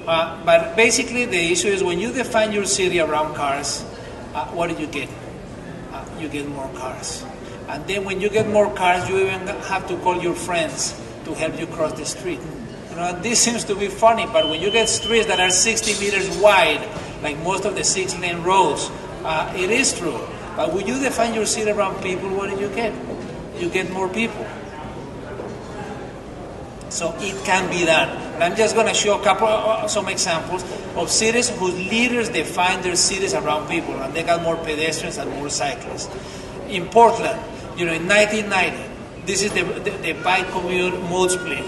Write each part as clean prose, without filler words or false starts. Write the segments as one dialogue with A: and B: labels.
A: But basically the issue is when you define your city around cars, what do you get? You get more cars. And then when you get more cars, you even have to call your friends to help you cross the street. You know, this seems to be funny, but when you get streets that are 60 meters wide, like most of the 6-lane roads, it is true. But when you define your city around people, what do you get? You get more people. So it can be done. And I'm just going to show some examples of cities whose leaders define their cities around people, and they got more pedestrians and more cyclists. In Portland, in 1990, this is the bike commute mode split.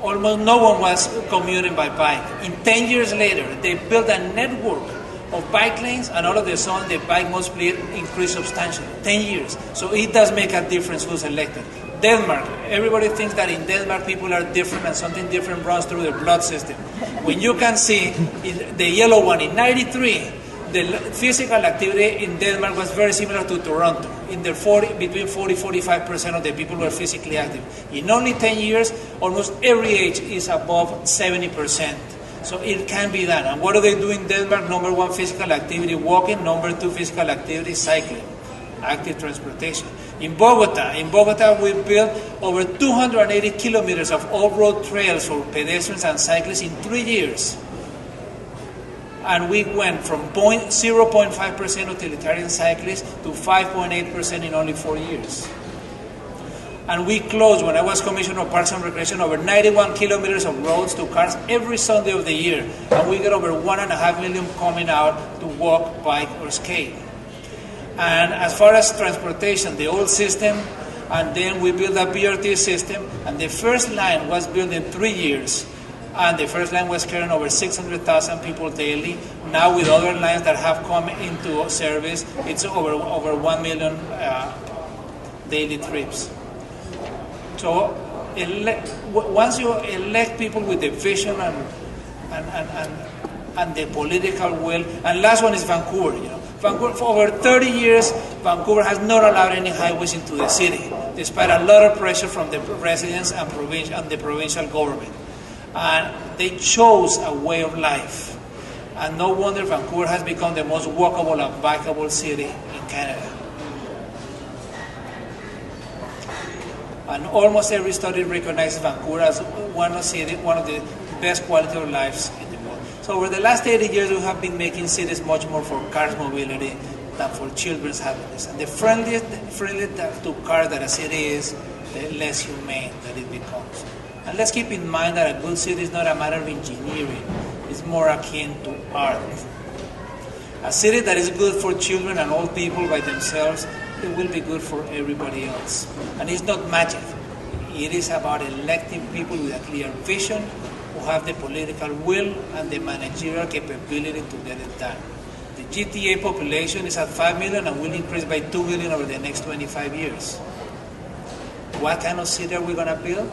A: Almost no one was commuting by bike. In 10 years later, they built a network of bike lanes, and all of a sudden the bike mode split increased substantially. 10 years. So it does make a difference who's elected. Denmark, everybody thinks that in Denmark people are different and something different runs through their blood system. When you can see the yellow one, in 93, the physical activity in Denmark was very similar to Toronto. Between 40-45% of the people were physically active. In only 10 years, almost every age is above 70%. So it can be done. And what do they do in Denmark? Number one, physical activity, walking. Number two, physical activity, cycling, active transportation. In Bogota, we built over 280 kilometers of off-road trails for pedestrians and cyclists in 3 years. And we went from 0.5% utilitarian cyclists to 5.8% in only 4 years. And we closed, when I was Commissioner of Parks and Recreation, over 91 kilometers of roads to cars every Sunday of the year. And we got over 1.5 million coming out to walk, bike, or skate. And as far as transportation, the old system, and then we built a BRT system, and the first line was built in 3 years. And the first line was carrying over 600,000 people daily. Now with other lines that have come into service, it's over 1 million daily trips. So once you elect people with the vision and the political will, and last one is Vancouver. Vancouver, for over 30 years, Vancouver has not allowed any highways into the city, despite a lot of pressure from the residents and the provincial government. And they chose a way of life. And no wonder Vancouver has become the most walkable and bikeable city in Canada. And almost every study recognizes Vancouver as one of the best quality of lives in the world. So over the last 80 years, we have been making cities much more for cars mobility than for children's happiness. And the friendlier to cars that a city is, the less humane that it becomes. And let's keep in mind that a good city is not a matter of engineering. It's more akin to art. A city that is good for children and old people by themselves, it will be good for everybody else. And it's not magic. It is about electing people with a clear vision, who have the political will and the managerial capability to get it done. The GTA population is at 5 million and will increase by 2 million over the next 25 years. What kind of city are we going to build?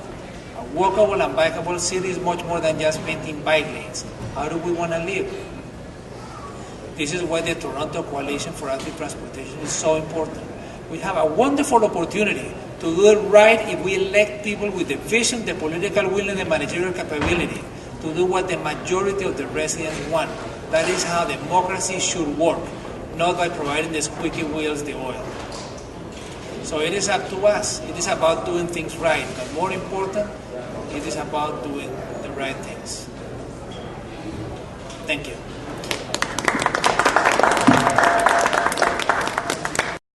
A: A walkable and bikeable city is much more than just painting bike lanes. How do we want to live? This is why the Toronto Coalition for Active Transportation is so important. We have a wonderful opportunity to do it right if we elect people with the vision, the political will, and the managerial capability to do what the majority of the residents want. That is how democracy should work, not by providing the squeaky wheels the oil. So it is up to us. It is about doing things right. But more important, it is about doing the right things. Thank you.